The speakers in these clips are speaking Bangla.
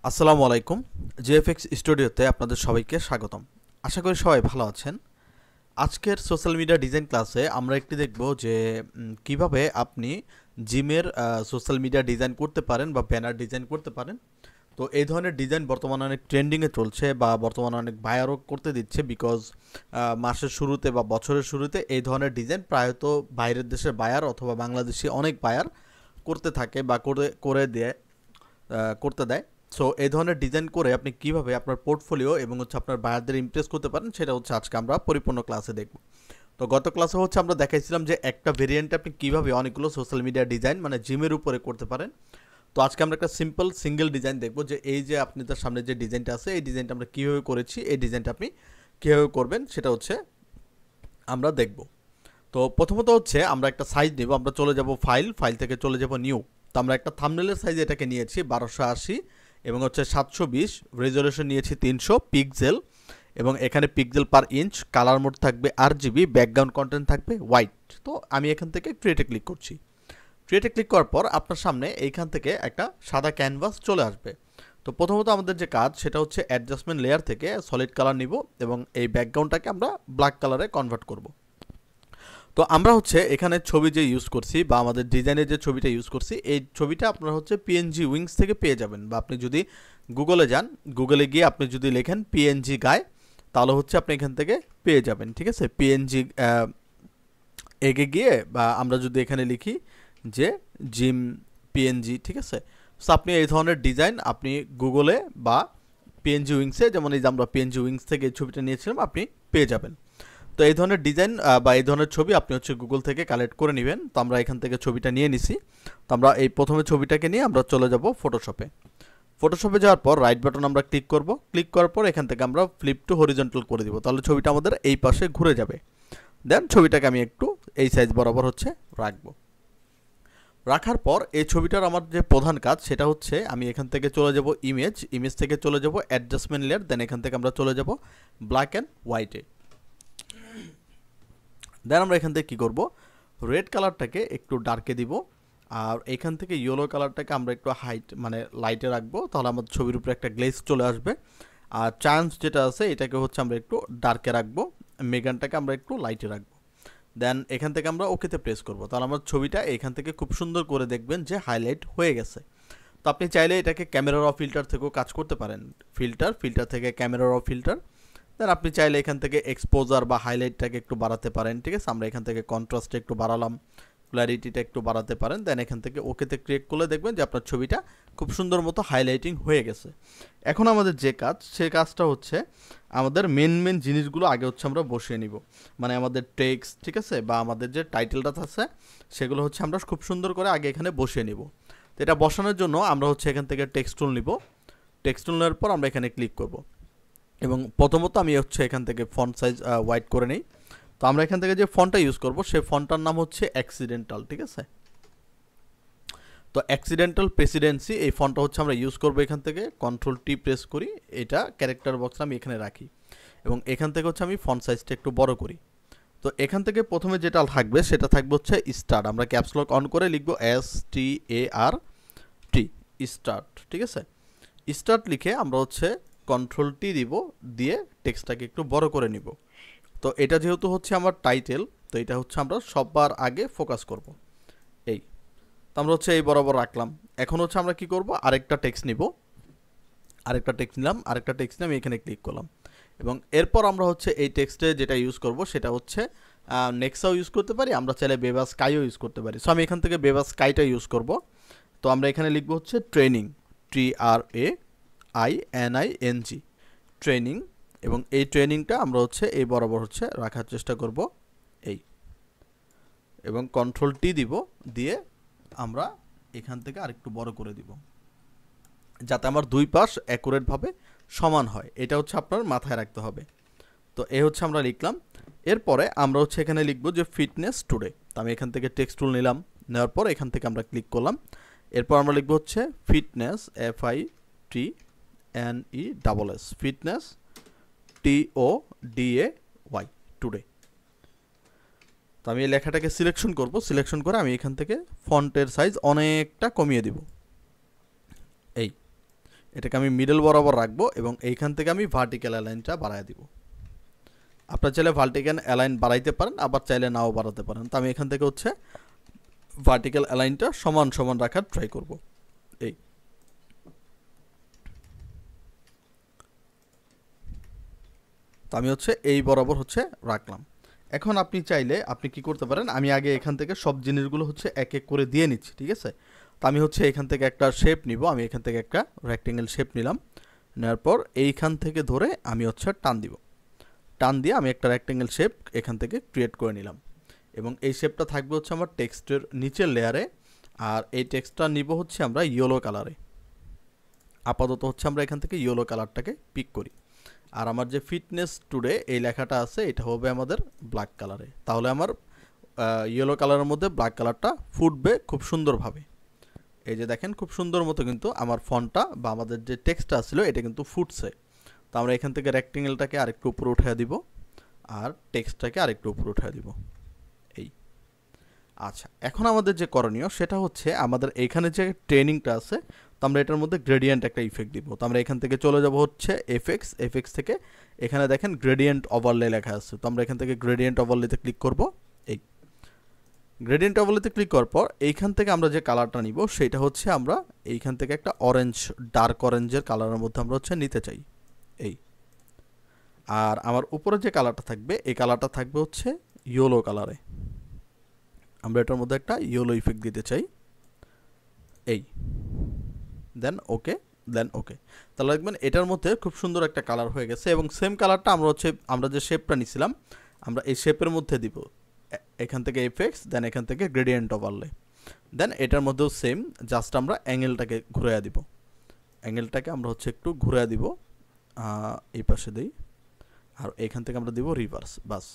আসসালামু আলাইকুম। জিএফএক্স স্টুডিওতে আপনাদের সবাইকে স্বাগতম। আশা করি সবাই ভালো আছেন। আজকের সোশ্যাল মিডিয়া ডিজাইন ক্লাসে আমরা একটি দেখব যে কিভাবে আপনি জিমের সোশ্যাল মিডিয়া ডিজাইন করতে পারেন বা ব্যানার ডিজাইন করতে পারেন। তো এই ধরনের ডিজাইন বর্তমানে অনেক ট্রেন্ডিংয়ে চলছে বা বর্তমানে অনেক বায়ারও করতে দিচ্ছে, বিকজ মাসের শুরুতে বা বছরের শুরুতে এই ধরনের ডিজাইন প্রায়ত বাইরের দেশের বায়ার অথবা বাংলাদেশি অনেক বায়ার করতে থাকে বা করতে দেয়। সো এই ধরনের ডিজাইন করে আপনি কিভাবে আপনার পোর্টফোলিও এবং আপনার বায়ারদের ইমপ্রেস করতে পারেন, সেটা আজকে আমরা পরিপূর্ণ ক্লাসে দেখব। তো গত ক্লাসে আমরা দেখাইছিলাম যে একটা ভেরিয়েন্টে আপনি কিভাবে অনেকগুলো সোশ্যাল মিডিয়া ডিজাইন মানে জিমের উপরে করতে পারেন। তো আজকে আমরা একটা সিম্পল সিঙ্গেল ডিজাইন দেখব, যে এই যে আপনি তার সামনে যে ডিজাইনটা আছে এই ডিজাইনটা আমরা কীভাবে করেছি, এই ডিজাইনটা আপনি কীভাবে করবেন সেটা আমরা দেখব। তো প্রথমত আমরা একটা সাইজ নেব, আমরা চলে যাব ফাইল থেকে চলে যাব নিউ। তো আমরা একটা থাম্বনেলের সাইজ এটাকে নিয়েছি 1280 এবং 720, রেজলিউশন নিয়েছি 300 পিক্সেল এবং এখানে পিক্সেল পার ইঞ্চ, কালার মোড থাকবে RGB, ব্যাকগ্রাউন্ড কন্টেন্ট থাকবে হোয়াইট। তো আমি এখান থেকে ক্রিয়েটে ক্লিক করছি। ক্রিয়েটে ক্লিক করার পর আপনার সামনে এইখান থেকে একটা সাদা ক্যানভাস চলে আসবে। তো প্রথমত আমাদের যে কাজ সেটা অ্যাডজাস্টমেন্ট লেয়ার থেকে সলিড কালার নিব এবং এই ব্যাকগ্রাউন্ডটাকে আমরা ব্ল্যাক কালারে কনভার্ট করব। তো আমরা এখানে ছবি যে ইউজ করছি বা আমাদের ডিজাইনের যে ছবিটা ইউজ করছি, এই ছবিটা আপনারা পিএনজি উইংস থেকে পেয়ে যাবেন, বা আপনি যদি গুগলে যান, গুগলে গিয়ে আপনি যদি লেখেন পিএনজি গায়, তাহলে আপনি এখান থেকে পেয়ে যাবেন। ঠিক আছে, পিএনজি এগে গিয়ে বা আমরা যদি এখানে লিখি যে জিম পিএনজি, ঠিক আছে। সো আপনি এই ধরনের ডিজাইন আপনি গুগলে বা পিএনজি উইংসে, যেমন এই যে আমরা পিএনজি উইংস থেকে এই ছবিটা নিয়েছিলাম, আপনি পেয়ে যাবেন। তো এই ধরনের ডিজাইন বা এই ধরনের ছবি আপনি গুগল থেকে কালেক্ট করে নেবেন। তো আমরা এখান থেকে ছবিটা নিয়ে নিছি। তো আমরা এই প্রথমে ছবিটাকে নিয়ে আমরা চলে যাব ফটোশপে যাওয়ার পর রাইট বাটন আমরা ক্লিক করব। ক্লিক করার পর এখান থেকে আমরা ফ্লিপ টু হরিজন্টাল করে দিব, তাহলে ছবিটা আমাদের এই পাশে ঘুরে যাবে। দেন ছবিটাকে আমি একটু এই সাইজ বরাবর রাখবো। রাখার পর এই ছবিটার আমার যে প্রধান কাজ সেটা আমি এখান থেকে চলে যাব ইমেজ থেকে চলে যাব অ্যাডজাস্টমেন্ট লেয়ার, দেন এখান থেকে আমরা চলে যাব ব্ল্যাক অ্যান্ড হোয়াইটে। দেন আমরা এখান থেকে কী করব, রেড কালারটাকে একটু ডার্কে দিব, আর এখান থেকে ইয়েলো কালারটাকে আমরা একটু মানে লাইটে রাখবো, তাহলে আমাদের ছবির উপরে একটা গ্লেজ চলে আসবে। আর চান্স যেটা আছে এটাকে আমরা একটু ডার্কে রাখবো, মেগানটাকে আমরা একটু লাইটে রাখবো। দেন এখান থেকে আমরা ওকেতে প্রেস করব, তাহলে আমার ছবিটা এখান থেকে খুব সুন্দর করে দেখবেন যে হাইলাইট হয়ে গেছে। তো আপনি চাইলে এটাকে ক্যামেরা র ফিল্টার থেকেও কাজ করতে পারেন, ফিল্টার থেকে ক্যামেরা র ফিল্টার। দেন আপনি চাইলে এখান থেকে এক্সপোজার বা হাইলাইটটাকে একটু বাড়াতে পারেন। ঠিক আছে, আমরা এখান থেকে কন্ট্রাস্টটা একটু বাড়ালাম, ক্ল্যারিটিটা একটু বাড়াতে পারেন। দেন এখান থেকে ওকেতে ক্লিক করলে দেখবেন যে আপনার ছবিটা খুব সুন্দর মতো হাইলাইটিং হয়ে গেছে। এখন আমাদের যে কাজ, সেই কাজটা আমাদের মেন জিনিসগুলো আগে আমরা বসিয়ে নিব, মানে আমাদের টেক্সট, ঠিক আছে, বা আমাদের যে টাইটেলটা আছে সেগুলো আমরা খুব সুন্দর করে আগে এখানে বসিয়ে নিব। তো এটা বসানোর জন্য আমরা এখান থেকে টেক্সট টুল নিব। টেক্সট টুল নেওয়ার পর আমরা এখানে ক্লিক করব এবং প্রথমত আমি এখান থেকে ফন্ট সাইজ হোয়াইট করে নেই। তো আমরা এখান থেকে যে ফন্টটা ইউজ করব সেই ফন্টটার নাম অ্যাক্সিডেন্টাল। ঠিক আছে, তো অ্যাক্সিডেন্টাল প্রেসিডেন্সি এই ফন্টটা আমরা ইউজ করব। এখান থেকে Ctrl+T প্রেস করি, এটা ক্যারেক্টার বক্স আমি এখানে রাখি এবং এখান থেকে আমি ফন্ট সাইজটা একটু বড় করি। তো এখান থেকে প্রথমে যেটা থাকবে সেটা থাকবে স্টার্ট। আমরা ক্যাপস লক অন করে লিখব START, স্টার্ট। ঠিক আছে, স্টার্ট লিখে আমরা Ctrl+T দিব, দিয়ে টেক্সটটাকে একটু বড় করে নিব। তো এটা যেহেতু আমার টাইটেল, তো এটা আমরা সবার আগে ফোকাস করব। এই তো আমরা এই বরাবর রাখলাম। এখন আমরা কি করব, আরেকটা টেক্সট নিব, আরেকটা টেক্সট নিয়ে আমি এখানে ক্লিক করলাম এবং এরপর আমরা এই টেক্সটে যেটা ইউজ করব সেটা নেক্সাও ইউজ করতে পারি, আমরা চাইলে বেবা স্কাইও ইউজ করতে পারি। সো আমি এখান থেকে বেবা স্কাইটা ইউজ করব। তো আমরা এখানে লিখব ট্রেনিং, TRAINING, ট্রেনিং, এবং এই ট্রেনিংটা আমরা এই বরাবর রাখার চেষ্টা করব এই, এবং Ctrl+T দিব, দিয়ে আমরা এখান থেকে আরেকটু বড় করে দিব যাতে আমার দুই পাশ অ্যাকুরেটভাবে সমান হয়। এটা আপনার মাথায় রাখতে হবে। তো এই আমরা লিখলাম। এরপরে আমরা এখানে লিখব যে ফিটনেস টুডে। তো আমি এখান থেকে টেক্সট টুল নিলাম, নেওয়ার পর এখান থেকে আমরা ক্লিক করলাম। এরপর আমরা লিখব fitness, FITNESS, fitness TODAY, today. তো আমি এই লেখাটাকে সিলেকশন করব, সিলেকশন করে আমি এখান থেকে ফন্টের সাইজ অনেকটা কমিয়ে দিব। এই এটাকে আমি মিডল বরাবর রাখবো এবং এইখান থেকে আমি ভার্টিক্যাল অ্যালাইনটা বাড়ায় দিব। আপনারা চাইলে ভার্টিক্যাল অ্যালাইন বাড়াইতে পারেন, আবার চাইলে নাও বাড়াতে পারেন। তো আমি এখান থেকে হচ্ছে ভার্টিক্যাল অ্যালাইনটা সমান সমান রাখার ট্রাই করব। এই তো আমি হচ্ছে এই বরাবর হচ্ছে রাখলাম। এখন আপনি চাইলে আপনি কি করতে পারেন, আমি আগে এখান থেকে সব জিনিসগুলো হচ্ছে এক এক করে দিয়ে নিচ্ছি, ঠিক আছে। তো আমি হচ্ছে এখান থেকে একটা শেপ নিব, আমি এখান থেকে একটা রেক্টেঙ্গেল শেপ নিলাম, নেওয়ার পর এইখান থেকে ধরে আমি হচ্ছে টান দিব, টান দিয়ে আমি একটা রেক্টেঙ্গেল শেপ এখান থেকে ক্রিয়েট করে নিলাম এবং এই শেপটা থাকবে হচ্ছে আমার টেক্সটের নিচের লেয়ারে। আর এই টেক্সটটা নিব হচ্ছে আমরা ইয়েলো কালারে। আপাতত হচ্ছে আমরা এখান থেকে ইয়েলো কালারটাকে পিক করি। আর আমার যে ফিটনেস টুডে এই লেখাটা আছে এটা হবে আমাদের ব্ল্যাক কালারে। তাহলে আমার ইয়েলো কালারের মধ্যে ব্ল্যাক কালারটা ফুটবে খুব সুন্দরভাবে। এই যে দেখেন খুব সুন্দর মতো কিন্তু আমার ফন্টটা বা আমাদের যে টেক্সটটা ছিল এটা কিন্তু ফুটছে। তো আমরা এখান থেকে রেক্টেঙ্গেলটাকে আরেকটু উপরে উঠিয়ে দিব আর টেক্সটটাকে আরেকটু উপরে উঠিয়ে দিব। এই আচ্ছা, এখন আমাদের যে করণীয় সেটা হচ্ছে আমাদের এইখানে যে ট্রেনিংটা আছে, তো আমরা এটার মধ্যে গ্রেডিয়েন্ট একটা ইফেক্ট দিব। তো আমরা এখান থেকে চলে যাব হচ্ছে এফএক্স থেকে এখানে দেখেন গ্রেডিয়েন্ট ওভারলে লেখা আছে। তো আমরা এখান থেকে গ্রেডিয়েন্ট ওভারলেতে ক্লিক করব। এই গ্রেডিয়েন্ট ওভারলেতে ক্লিক করার পর এইখান থেকে আমরা যে কালারটা নিব সেটা হচ্ছে আমরা এইখান থেকে একটা অরেঞ্জ, ডার্ক অরেঞ্জের কালারের মধ্যে আমরা হচ্ছে নিতে চাই। এই আর আমার উপরে যে কালারটা থাকবে এই কালারটা থাকবে হচ্ছে ইয়েলো কালারে। আমরা এটার মধ্যে একটা ইয়েলো ইফেক্ট দিতে চাই। এই দেন ওকে, তাহলে দেখবেন এটার মধ্যে খুব সুন্দর একটা কালার হয়ে গেছে এবং সেম কালারটা আমরা যে শেপটা নিছিলাম আমরা এই শেপের মধ্যে দিব। এখান থেকে এফএক্স, দেন এখান থেকে গ্রেডিয়েন্ট ওভারলে, দেন এটার মধ্যেও সেম, জাস্ট আমরা অ্যাঙ্গেলটাকে ঘুরাইয়া দিব। অ্যাঙ্গেলটাকে আমরা হচ্ছে একটু ঘুরাইয়া দিব, এই পাশে দিই আর এখান থেকে আমরা দিব রিভার্স, বাস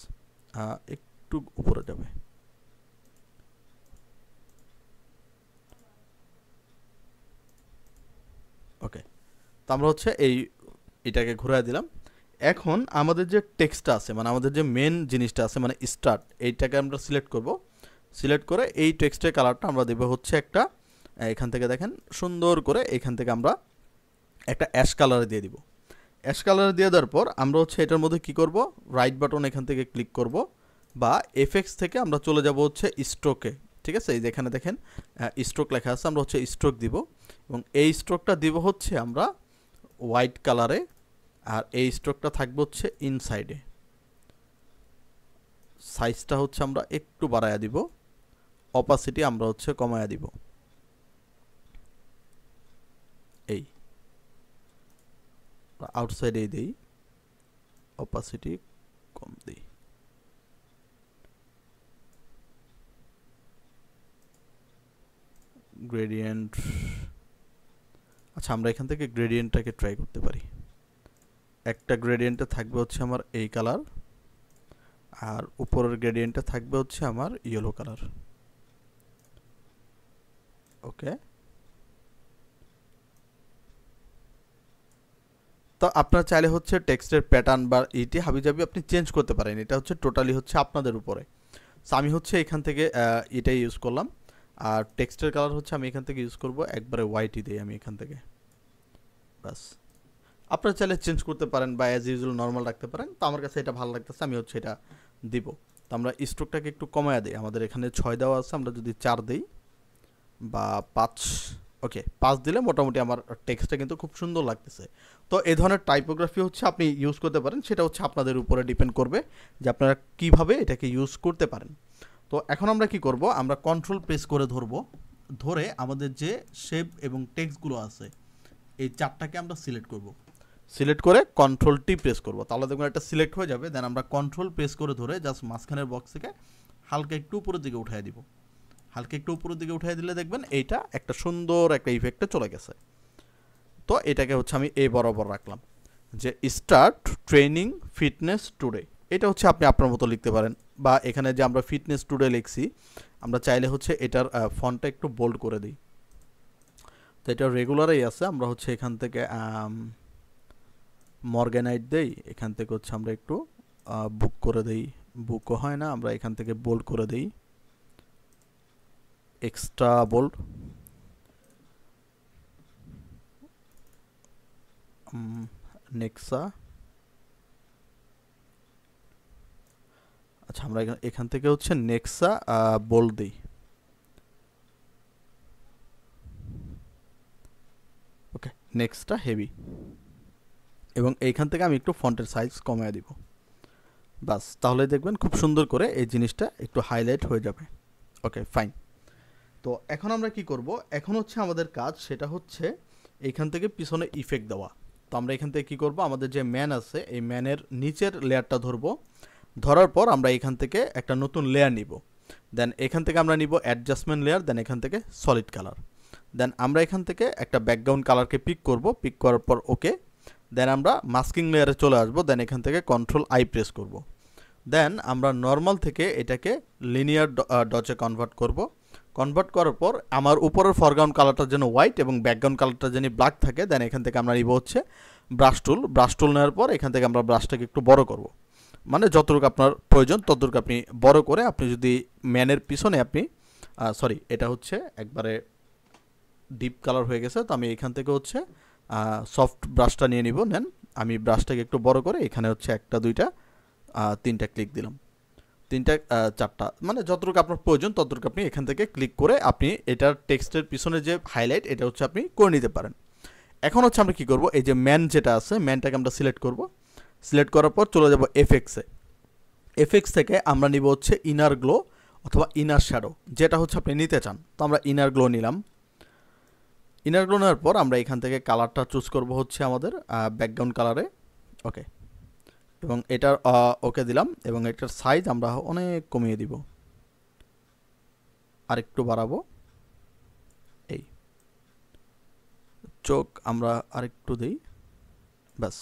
একটু উপরে যাবে। ওকে, তো আমরা হচ্ছে এটাকে ঘুরাই দিলাম। এখন আমাদের যে টেক্সটটা আছে মানে আমাদের যে মেন জিনিসটা আছে মানে স্টার্ট, এইটাকে আমরা সিলেক্ট করব। সিলেক্ট করে এই টেক্সটের কালারটা আমরা দেব হচ্ছে একটা, এখান থেকে দেখেন সুন্দর করে এখান থেকে আমরা একটা অ্যাশ কালারে দিয়ে দিব। অ্যাশ কালারে দিয়ে দেওয়ার পর আমরা হচ্ছে এটার মধ্যে কি করব, রাইট বাটন এখান থেকে ক্লিক করব বা এফএক্স থেকে আমরা চলে যাব হচ্ছে স্ট্রোকে। ঠিক আছে, এই যে এখানে দেখেন স্ট্রোক লেখা আছে, আমরা হচ্ছে স্ট্রোক দিব এবং এই স্ট্রোকটা দিব হচ্ছে আমরা হোয়াইট কালারে আর এই স্ট্রোকটা থাকবে হচ্ছে ইনসাইডে। সাইজটা হচ্ছে আমরা একটু বাড়ায়া দিব, অপাসিটি আমরা হচ্ছে কমায়া দিব। এই আউটসাইডে দেই, অপাসিটি কম দিই। গ্রেডিয়েন্ট, আচ্ছা আমরা এখান থেকে গ্রেডিয়েন্টটাকে ট্রাই করতে পারি। একটা গ্রেডিয়েন্টে থাকবে হচ্ছে আমার এই কালার আর উপরের গ্রেডিয়েন্টে থাকবে হচ্ছে আমার ইয়েলো কালার। ওকে, তো আপনারা চাইলে হচ্ছে টেক্সটের প্যাটার্ন বা এইটি হাবিজাবি আপনি চেঞ্জ করতে পারেন, এটা হচ্ছে টোটালি হচ্ছে আপনাদের উপরে। সো আমি হচ্ছে এখান থেকে এটাই ইউজ করলাম আর টেক্সটের কালার হচ্ছে আমি এখান থেকে ইউজ করব একবারে হোয়াইটই দিই আমি এখান থেকে, বাস। আপনারা চাইলে চেঞ্জ করতে পারেন বা অ্যাজ ইউজুয়াল নর্মাল রাখতে পারেন। তো আমার কাছে এটা ভালো লাগতেছে, আমি হচ্ছে এটা দিব। তো আমরা স্ট্রোকটাকে একটু কমায়া দিই, আমাদের এখানে 6 দেওয়া আছে, আমরা যদি 4 দিই বা 5, ওকে 5 দিলে মোটামুটি আমার টেক্সটটা কিন্তু খুব সুন্দর লাগতেছে। তো এই ধরনের টাইপোগ্রাফি হচ্ছে আপনি ইউজ করতে পারেন, সেটা হচ্ছে আপনাদের উপরে ডিপেন্ড করবে যে আপনারা কিভাবে এটাকে ইউজ করতে পারেন। তো এখন আমরা কি করব, আমরা কন্ট্রোল প্রেস করে ধরে আমাদের যে শেপ এবং টেক্সটগুলো আছে এই চারটাকে আমরা সিলেক্ট করব। সিলেক্ট করে কন্ট্রোল টি প্রেস করব, তাহলে দেখবেন এটা সিলেক্ট হয়ে যাবে। দেন আমরা কন্ট্রোল প্রেস করে ধরে জাস্ট মাঝখানের বক্স থেকে হালকা একটু উপরের দিকে উঠিয়ে দিব। হালকা একটু উপরের দিকে উঠিয়ে দিলে দেখবেন এইটা একটা সুন্দর একটা ইফেক্টে চলে গেছে। তো এটাকে হচ্ছে আমি এই বরাবর রাখলাম যে স্টার্ট ট্রেনিং ফিটনেস টুডে, এটা হচ্ছে আপনি আপনার মতো লিখতে পারেন বা এখানে যে আমরা ফিটনেস টুডে লিখছি আমরা চাইলে হচ্ছে এটার ফন্টটা একটু বোল্ড করে দিই। তো এটা রেগুলারই আছে, আমরা হচ্ছে এখান থেকে মর্গানাইট দেই, এখান থেকে হচ্ছে আমরা একটু বুক করে দেই, বুকও হয় না, আমরা এখান থেকে বোল্ড করে দেই, এক্সট্রা বোল্ড। নেক্সা। আচ্ছা, আমরা এখান থেকে হচ্ছে নেক্সা বোল্ড দিই। ওকে, নেক্সটটা হেভি, এবং এইখান থেকে আমি একটু ফন্টের সাইজ কমিয়ে দিব। বাস, তাহলে দেখবেন খুব সুন্দর করে এই জিনিসটা একটু হাইলাইট হয়ে যাবে। ওকে, ফাইন। তো এখন আমরা কি করব, এখন হচ্ছে আমাদের কাজ, সেটা হচ্ছে এইখান থেকে পিছনে ইফেক্ট দেওয়া। তো আমরা এখান থেকে কি করব, আমাদের যে ম্যান আছে এই ম্যানের নিচের লেয়ারটা ধরবো, ধরার পর আমরা এখান থেকে একটা নতুন লেয়ার নিব। দেন এখান থেকে আমরা নিব অ্যাডজাস্টমেন্ট লেয়ার, দেন এখান থেকে সলিড কালার। দেন আমরা এখান থেকে একটা ব্যাকগ্রাউন্ড কালারকে পিক করব, পিক করার পর ওকে। দেন আমরা মাস্কিং লেয়ারে চলে আসবো, দেন এখান থেকে কন্ট্রোল আই প্রেস করব। দেন আমরা নর্মাল থেকে এটাকে লিনিয়ার ডচে কনভার্ট করব। কনভার্ট করার পর আমার উপরের ফরগ্রাউন্ড কালারটা যেন হোয়াইট এবং ব্যাকগ্রাউন্ড কালারটা যেন ব্ল্যাক থাকে। দেন এখান থেকে আমরা নিব হচ্ছে ব্রাশ টুল। ব্রাশ টুল নেওয়ার পর এখান থেকে আমরা ব্রাশটাকে একটু বড় করব, মানে যতটুকু আপনার প্রয়োজন ততটুকু আপনি বড় করে, আপনি যদি ম্যানের পিছনে আপনি সরি, এটা হচ্ছে একবারে ডিপ কালার হয়ে গেছে, তো আমি এখান থেকে হচ্ছে সফট ব্রাশটা নিয়ে নিব। নেন, আমি ব্রাশটাকে একটু বড় করে এখানে হচ্ছে একটা, দুইটা, তিনটা ক্লিক দিলাম, তিনটা, চারটা, মানে যতটুকু আপনার প্রয়োজন ততটুকু আপনি এখান থেকে ক্লিক করে আপনি এটার টেক্সটের পিছনে যে হাইলাইট এটা হচ্ছে আপনি করে নিতে পারেন। এখন হচ্ছে আমরা কি করব, এই যে ম্যান যেটা আছে ম্যানটাকে আমরা সিলেক্ট করব। সিলেক্ট করার পর চলে যাব এফএক্সে। এফএক্স থেকে আমরা নিব হচ্ছে ইনার গ্লো অথবা ইনার শ্যাডো, যেটা হচ্ছে আপনি নিতে চান। তো আমরা ইনার গ্লো নিলাম। ইনার গ্লো নেওয়ার পর আমরা এখান থেকে কালারটা চুজ করব হচ্ছে আমাদের ব্যাকগ্রাউন্ড কালারে। ওকে, এবং এটার ওকে দিলাম, এবং এটার সাইজ আমরা অনেক কমিয়ে দিব, আর একটু বাড়াবো। এই চোখ আমরা আরেকটু দিই, ব্যাস।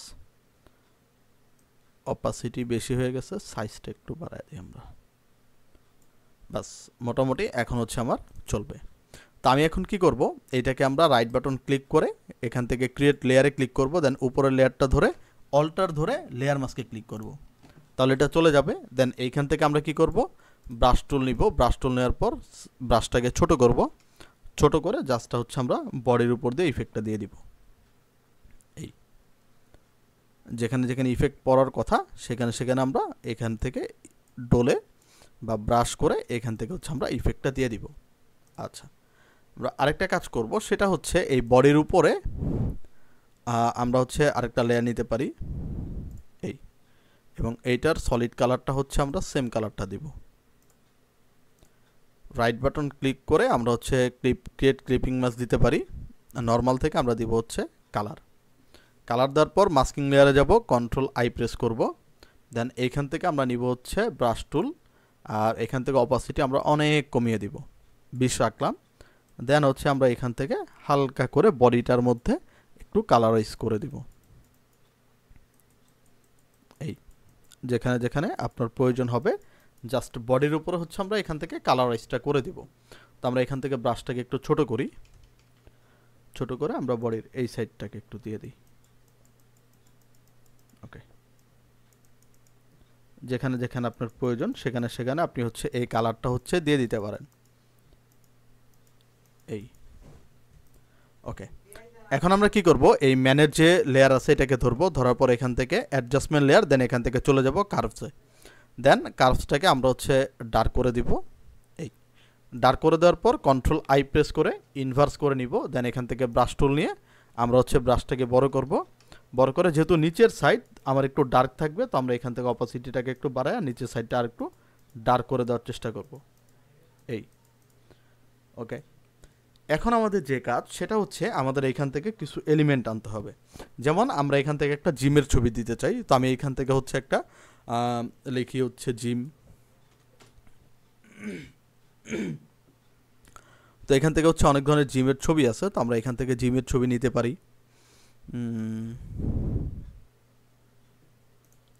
অপাসিটি বেশি হয়ে গেছে, সাইজটা একটু বাড়াই দিই আমরা, ব্যাস। মোটামুটি এখন হচ্ছে আমার চলবে। তো আমি এখন কি করব, এইটাকে আমরা রাইট বাটন ক্লিক করে এখান থেকে ক্রিয়েট লেয়ারে ক্লিক করব। দেন উপরের লেয়ারটা ধরে অল্টার ধরে লেয়ার মাস্কে ক্লিক করব, তাহলে এটা চলে যাবে। দেন এইখান থেকে আমরা কি করব, ব্রাশ টুল নিব। ব্রাশ টুল নেওয়ার পর ব্রাশটাকে ছোট করব, ছোট করে জাস্টটা হচ্ছে আমরা বডির উপর দিয়ে ইফেক্টটা দিয়ে দিব। এই যেখানে যেখানে ইফেক্ট পড়ার কথা সেখানে সেখানে আমরা এখান থেকে ডোলে বা ব্রাশ করে এখান থেকে হচ্ছে আমরা ইফেক্টটা দিয়ে দিব। আচ্ছা, আমরা আরেকটা কাজ করব, সেটা হচ্ছে এই বডির উপরে আমরা হচ্ছে আরেকটা লেয়ার নিতে পারি, এই, এবং এইটার সলিড কালারটা হচ্ছে আমরা সেম কালারটা দিব। রাইট বাটন ক্লিক করে আমরা হচ্ছে ক্রিয়েট ক্লিপিং মাস্ক দিতে পারি। নর্মাল থেকে আমরা দিব হচ্ছে কালার। কালার দেওয়ার পর মাস্কিং লেয়ারে যাব, কন্ট্রোল আই প্রেস করব। দেন এইখান থেকে আমরা নিব হচ্ছে ব্রাশ টুল, আর এখান থেকে অপাসিটি আমরা অনেক কমিয়ে দিব, 20 রাখলাম। দেন হচ্ছে আমরা এখান থেকে হালকা করে বডিটার মধ্যে একটু কালারাইজ করে দিব। এই যেখানে যেখানে আপনার প্রয়োজন হবে জাস্ট বডির উপরে হচ্ছে আমরা এখান থেকে কালারাইজটা করে দিব। তো আমরা এখান থেকে ব্রাশটাকে একটু ছোট করি, ছোট করে আমরা বডির এই সাইডটাকে একটু দিয়ে দিই। ওকে, যেখানে যেখানে আপনার প্রয়োজন সেখানে সেখানে আপনি হচ্ছে এই কালারটা হচ্ছে দিয়ে দিতে পারেন। এই ওকে, এখন আমরা কি করব, এই ম্যানের যে লেয়ার আছে এটাকে ধরবো, ধরার পর এখান থেকে অ্যাডজাস্টমেন্ট লেয়ার, দেন এখান থেকে চলে যাব কার্ভসে। দেন কার্ভসটাকে আমরা হচ্ছে ডার্ক করে দিব। এই ডার্ক করে দেওয়ার পর কন্ট্রোল আই প্রেস করে ইনভার্স করে নিব। দেন এখান থেকে ব্রাশ টুল নিয়ে আমরা হচ্ছে ব্রাশটাকে বড় করব। বড় করে যেহেতু নিচের সাইড আমার একটু ডার্ক থাকবে, তো আমরা এখান থেকে অপাসিটিটাকে একটু বাড়ায় নিচের সাইডটা আর একটু ডার্ক করে দেওয়ার চেষ্টা করব। এই ওকে, এখন আমাদের যে কাজ সেটা হচ্ছে আমাদের এখান থেকে কিছু এলিমেন্ট আনতে হবে। যেমন আমরা এখান থেকে একটা জিমের ছবি দিতে চাই, তো আমি এখান থেকে হচ্ছে একটা লিখি হচ্ছে জিম। তো এখান থেকে হচ্ছে অনেক ধরনের জিমের ছবি আছে, তো আমরা এখান থেকে জিমের ছবি নিতে পারি।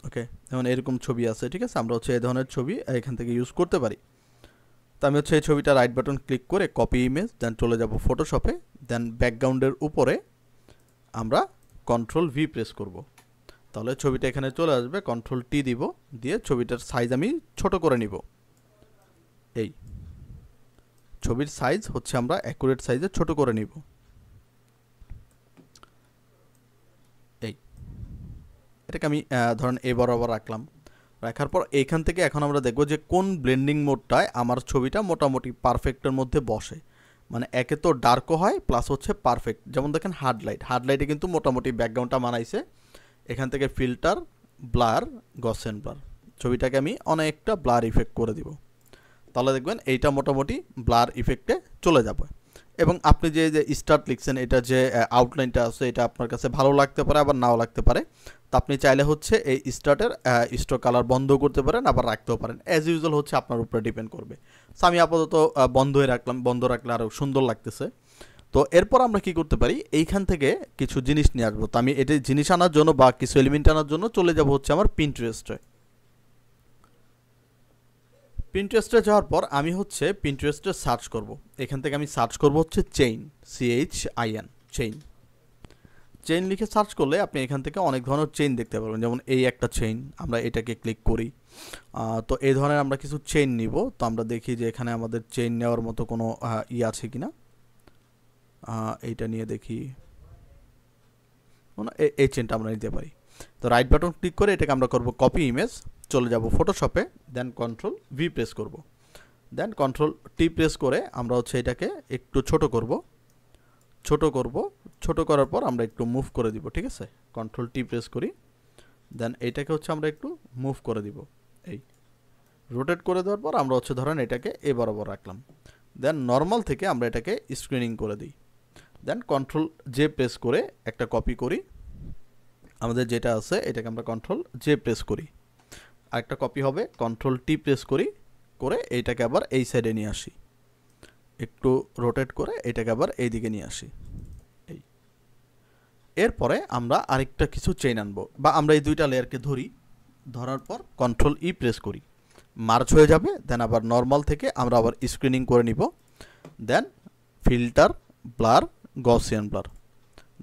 ওকে, যেমন এরকম ছবি আছে, ঠিক আছে, আমরা হচ্ছে এই ধরনের ছবি এখান থেকে ইউজ করতে পারি। তো আমি হচ্ছে এই ছবিটা রাইট বাটন ক্লিক করে কপি ইমেজ, দেন চলে যাব ফটোশপে। দেন ব্যাকগ্রাউন্ডের উপরে আমরা কন্ট্রোল ভি প্রেস করব, তাহলে ছবিটা এখানে চলে আসবে। কন্ট্রোল টি দিব, দিয়ে ছবিটার সাইজ আমি ছোট করে নিব। এই ছবির সাইজ হচ্ছে আমরা অ্যাকুরেট সাইজে ছোট করে নিব। এই এটাকে আমি ধরেন এই বরাবর রাখলাম। রাখার পর এইখান থেকে এখন আমরা দেখব যে কোন ব্লেন্ডিং মোডটায় আমার ছবিটা মোটামুটি পারফেক্টের মধ্যে বসে। মানে একে তো ডার্কও হয় প্লাস হচ্ছে পারফেক্ট। যেমন দেখেন হার্ডলাইটে কিন্তু মোটামুটি ব্যাকগ্রাউন্ডটা মানাইছে। এখান থেকে ফিল্টার, ব্লার, গসেন ব্লার, ছবিটাকে আমি অনেকটা ব্লার ইফেক্ট করে দিব। তাহলে দেখবেন এইটা মোটামুটি ব্লার ইফেক্টে চলে যাবে। এবং আপনি যে স্টার্ট লিখছেন, এটা যে আউটলাইনটা আছে এটা আপনার কাছে ভালো লাগতে পারে আবার নাও লাগতে পারে। তো আপনি চাইলে হচ্ছে এই স্টার্টের স্ট্রোক কালার বন্ধ করতে পারেন, আবার রাখতেও পারেন। অ্যাজ ইউজুয়াল হচ্ছে আপনার উপরে ডিপেন্ড করবে। সো আমি আপাতত বন্ধ রাখলে আরও সুন্দর লাগতেছে। তো এরপর আমরা কি করতে পারি, এইখান থেকে কিছু জিনিস নিয়ে আসবো। তো আমি এটা জিনিস আনার জন্য বা কিছু এলিমেন্ট আনার জন্য চলে যাব হচ্ছে আমার পিন্টারেস্টে। পিন্টারেস্টে যাওয়ার পর আমি হচ্ছে পিন্টারেস্টে সার্চ করব। এখান থেকে আমি সার্চ করব হচ্ছে চেইন, CHIN, চেইন লিখে সার্চ করলে আপনি এখান থেকে অনেক ধরনের চেইন দেখতে পারবেন। যেমন এই একটা চেইন, আমরা এটাকে ক্লিক করি। তো এই ধরনের আমরা কিছু চেইন নিব। তো আমরা দেখি যে এখানে আমাদের চেইন নেওয়ার মতো কোনো আছে কি না। এইটা নিয়ে দেখি, এই চেইনটা আমরা নিতে পারি। তো রাইট বাটন ক্লিক করে এটাকে আমরা করব কপি ইমেজ, চলে যাব ফটোশপে, দেন Ctrl+V প্রেস করব। দেন Ctrl+T প্রেস করে আমরা হচ্ছে এটাকে একটু ছোট করব। ছোট করার পর আমরা একটু মুভ করে দিব। ঠিক আছে, Ctrl+T প্রেস করি, দেন এইটাকে হচ্ছে আমরা একটু মুভ করে দিব। এই রোটেট করে দেওয়ার পর আমরা হচ্ছে ধরেন এটাকে এ বরাবর রাখলাম। দেন নর্মাল থেকে আমরা এটাকে স্ক্রিনিং করে দিই। দেন Ctrl+J প্রেস করে একটা কপি করি। আমাদের যেটা আছে এটাকে আমরা Ctrl+J প্রেস করি, আরেকটা কপি হবে। Ctrl+T প্রেস করে এইটাকে আবার এই সাইডে নিয়ে আসি, একটু রোটেট করে এটাকে আবার এই দিকে নিয়ে আসি। এই এরপরে আমরা আরেকটা কিছু চেইন আনবো, বা আমরা এই দুইটা লেয়ারকে ধরার পর Ctrl+E প্রেস করি, মার্জ হয়ে যাবে। দেন আবার নর্মাল থেকে আমরা আবার স্ক্রিনিং করে নিব। দেন ফিল্টার, ব্লার, গসিয়ান ব্লার,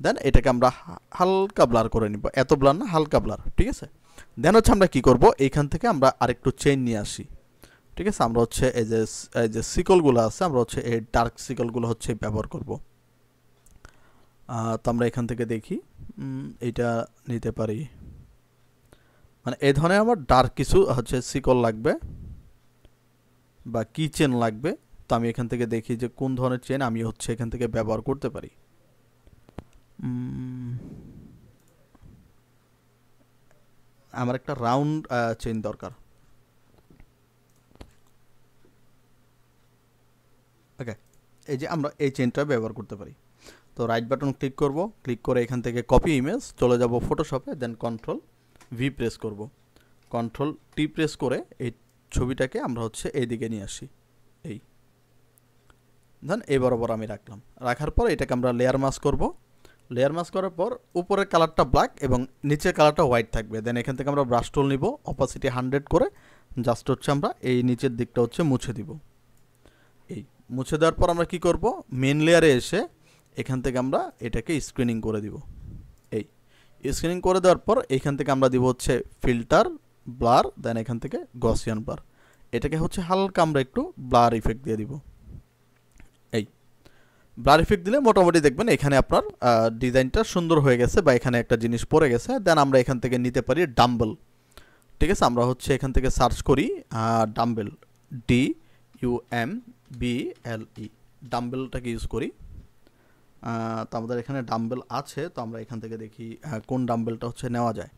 দেন এটাকে আমরা হালকা ব্লার করে নিব, এত ব্লার না, হালকা ব্লার। ঠিক আছে, দেন হচ্ছে আমরা কি করব, এইখান থেকে আমরা আরেকটু চেইন নিয়ে আসি। ঠিক আছে, আমরা হচ্ছে এই যে সিকলগুলো আছে, আমরা হচ্ছে এই ডার্ক সিকলগুলো হচ্ছে ব্যবহার করব। তো আমরা এখান থেকে দেখি এইটা নিতে পারি। মানে এই ধরনের আমার ডার্ক কিছু হচ্ছে সিকল লাগবে বা কি চেন লাগবে। তো আমি এখান থেকে দেখি যে কোন ধরনের চেন আমি হচ্ছে এখান থেকে ব্যবহার করতে পারি। আমার একটা রাউন্ড চেইন দরকার। ওকে, এই যে আমরা এই চেইনটা ব্যবহার করতে পারি। তো রাইট বাটন ক্লিক করব, ক্লিক করে এখান থেকে কপি ইমেজ, চলে যাব ফটোশপে, দেন Ctrl+V প্রেস করব। Ctrl+T প্রেস করে এই ছবিটাকে আমরা হচ্ছে এইদিকে নিয়ে আসি। এই দেন এই বরাবর আমি রাখলাম। রাখার পর এটাকে আমরা লেয়ার মাস্ক করব। লেয়ার মাস্ক করার পর উপরের কালারটা ব্ল্যাক এবং নিচের কালারটা হোয়াইট থাকবে। দেন এখান থেকে আমরা ব্রাশ টুল নিব, অপাসিটি 100 করে জাস্ট হচ্ছে আমরা এই নিচের দিকটা হচ্ছে মুছে দিব। এই মুছে দেওয়ার পর আমরা কি করব, মেন লেয়ারে এসে এখান থেকে আমরা এটাকে স্ক্রিনিং করে দিব। এই স্ক্রিনিং করে দেওয়ার পর এখান থেকে আমরা দিব হচ্ছে ফিল্টার, ব্লার, দেন এখান থেকে গসিয়ান ব্লার। এটাকে হচ্ছে হালকা আমরা একটু ব্লার ইফেক্ট দিয়ে দিব। এই ব্লার ইফেক্ট দিলে মোটামুটি দেখবেন এখানে আপনার ডিজাইনটা সুন্দর হয়ে গেছে বা এখানে একটা জিনিস পড়ে গেছে। দেন আমরা এখান থেকে নিতে পারি ডাম্বল। ঠিক আছে, আমরা হচ্ছে এখান থেকে সার্চ করি ডাম্বেল, DUMBLE, ডাম্বেলটাকে ইউজ করি। তো আমাদের এখানে ডাম্বেল আছে, তো আমরা এখান থেকে দেখি কোন ডাম্বেলটা হচ্ছে নেওয়া যায়।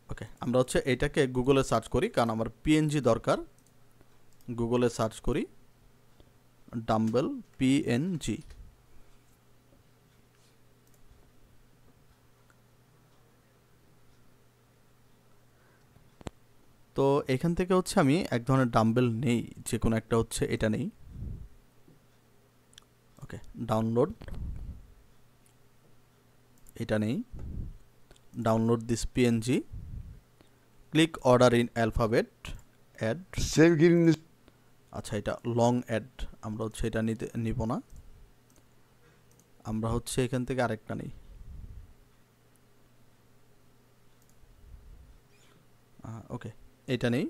ওকে, আমরা হচ্ছে এটাকে গুগলে সার্চ করি, কারণ আমার PNG দরকার। গুগলে সার্চ করি ডাম্বেল PNG। তো এখান থেকে হচ্ছে আমি এক ধরনের ডাম্বেল নেই, যে কোনো একটা হচ্ছে এটা নেই। ওকে, ডাউনলোড, এটা নেই। Download this PNG, click order in alphabet, add. আচ্ছা, এটা লং অ্যাড, আমরা হচ্ছে এটা নিব না, আমরা হচ্ছে এখান থেকে আরেকটা নেই। ওকে, এটা নেই।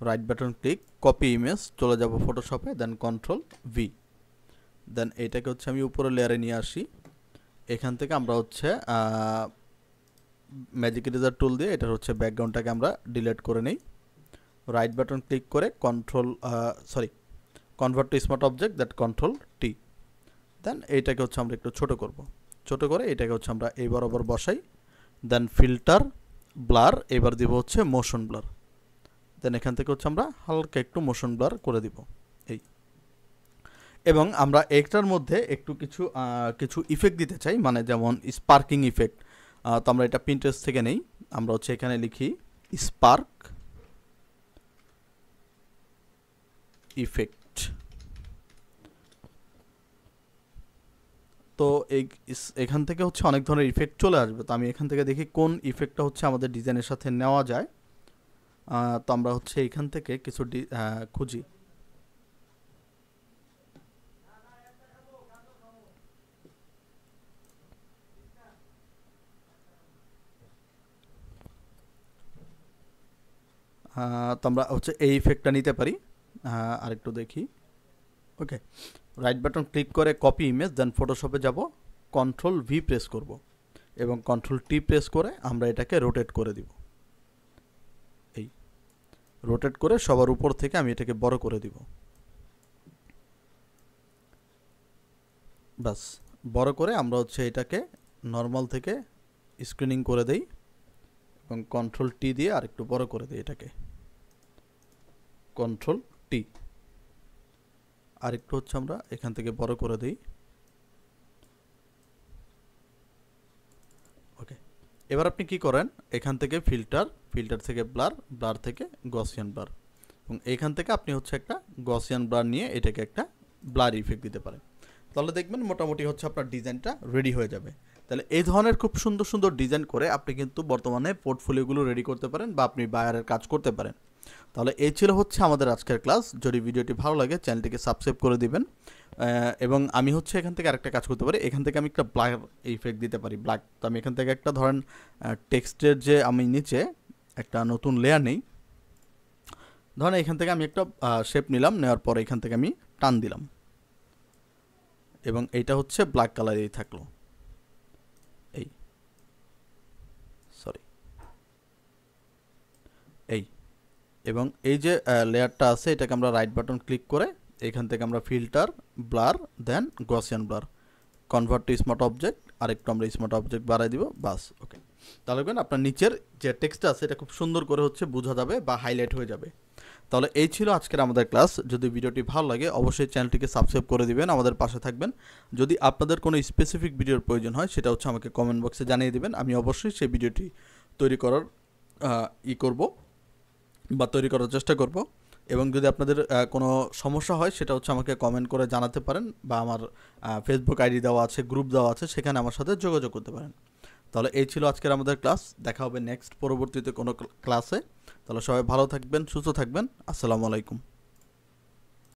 Right button click, copy image, চলে যাব ফটোশপে, দেন কন্ট্রোল ভি, দেন এইটাকে হচ্ছে আমি উপরে লেয়ারে নিয়ে আসি। এখান থেকে আমরা হচ্ছে ম্যাজিক ইরেজার টুল দিয়ে এটার হচ্ছে ব্যাকগ্রাউন্ডটাকে আমরা ডিলিট করে নেই। রাইট বাটন ক্লিক করে convert to smart object, that control টি, দেন এইটাকে হচ্ছে আমরা একটু ছোট করব। ছোট করে এটাকে হচ্ছে আমরা এই বরাবর বসাই, দেন ফিল্টার ব্লার, এবার দিব হচ্ছে মোশন ব্লার, দেন এখান থেকে হচ্ছে আমরা হালকা একটু মোশন ব্লার করে দিব এই। এবং আমরা একটার মধ্যে একটু কিছু ইফেক্ট দিতে চাই, মানে যেমন স্পার্কিং ইফেক্ট। তো আমরা এটা পিন্টারেস্ট থেকে নেই, আমরা হচ্ছে এখানে লিখি স্পার্ক ইফেক্ট। তো এখান থেকে হচ্ছে অনেক ধরনের ইফেক্ট চলে আসবে। তো আমি এখান থেকে দেখি কোন ইফেক্টটা হচ্ছে আমাদের ডিজাইনের সাথে নেওয়া যায়। তো আমরা হচ্ছে এখান থেকে কিছু খুঁজি। তো আমরা হচ্ছে এই ইফেক্টটা নিতে পারি। আরেকটু দেখি। ওকে, রাইট বাটন ক্লিক করে কপি ইমেজ, দেন ফটোশপে যাব, কন্ট্রোল ভি প্রেস করব এবং কন্ট্রোল টি প্রেস করে আমরা এটাকে রোটেট করে দিব। এই রোটেট করে সবার উপর থেকে আমি এটাকে বড় করে দিব। বাস, বড় করে আমরা হচ্ছে এটাকে নর্মাল থেকে স্ক্রিনিং করে দেই এবং কন্ট্রোল টি দিয়ে আরেকটু বড় করে দিই এটাকে, কন্ট্রোল টি, আরেকটু হচ্ছে আমরা এখান থেকে বড় করে দিই। ওকে, এবার আপনি কি করেন, এখান থেকে ফিল্টার থেকে ব্লার থেকে গসিয়ান ব্লার, এবং এখান থেকে আপনি হচ্ছে একটা গসিয়ান ব্লার নিয়ে এটাকে একটা ব্লার ইফেক্ট দিতে পারেন। তাহলে দেখবেন মোটামুটি হচ্ছে আপনার ডিজাইনটা রেডি হয়ে যাবে। তাহলে এই ধরনের খুব সুন্দর সুন্দর ডিজাইন করে আপনি কিন্তু বর্তমানে পোর্টফোলিওগুলো রেডি করতে পারেন বা আপনি বায়ারের কাজ করতে পারেন। তাহলে এই ছিল হচ্ছে আমাদের আজকের ক্লাস। যদি ভিডিওটি ভালো লাগে চ্যানেলটিকে সাবস্ক্রাইব করে দিবেন। এবং আমি হচ্ছে এখান থেকে আরেকটা কাজ করতে পারি, এখান থেকে আমি একটা ব্ল্যাক ইফেক্ট দিতে পারি, ব্ল্যাক। তো আমি এখান থেকে একটা ধরেন টেক্সটের যে আমি নিচে একটা নতুন লেয়ার নেই, ধরেন এখান থেকে আমি একটা শেপ নিলাম, নেওয়ার পর এখান থেকে আমি টান দিলাম এবং এইটা হচ্ছে ব্ল্যাক কালারেই থাকলো। এই এবং এই যে লেয়ারটা আছে এটাকে আমরা রাইট বাটন ক্লিক করে এখান থেকে আমরা filter blur, then Gaussian blur, convert to smart object, আরেকটু আমরা স্মার্ট অবজেক্ট বাড়াই দিব। বাস, ওকে। তাহলে আপনার নিচের যে টেক্সটটা আছে এটা খুব সুন্দর করে হচ্ছে বোঝা যাবে বা হাইলাইট হয়ে যাবে। তাহলে এই ছিল আজকের আমাদের ক্লাস। যদি ভিডিওটি ভালো লাগে অবশ্যই চ্যানেলটিকে সাবস্ক্রাইব করে দিবেন, আমাদের পাশে থাকবেন। যদি আপনাদের কোনো স্পেসিফিক ভিডিওর প্রয়োজন হয় সেটা হচ্ছে আমাকে কমেন্ট বক্সে জানিয়ে দিবেন, আমি অবশ্যই সেই ভিডিওটি তৈরি করার তৈরি করার চেষ্টা করব। এবং যদি আপনাদের কোনো সমস্যা হয় সেটা হচ্ছে আমাকে কমেন্ট করে জানাতে পারেন, বা আমার ফেসবুক আইডি দেওয়া আছে, গ্রুপ দেওয়া আছে, সেখানে আমার সাথে যোগাযোগ করতে পারেন। তাহলে এই ছিল আজকের আমাদের ক্লাস, দেখা হবে নেক্সট পরবর্তীতে কোনো ক্লাসে। তাহলে সবাই ভালো থাকবেন, সুস্থ থাকবেন, আসসালামু আলাইকুম।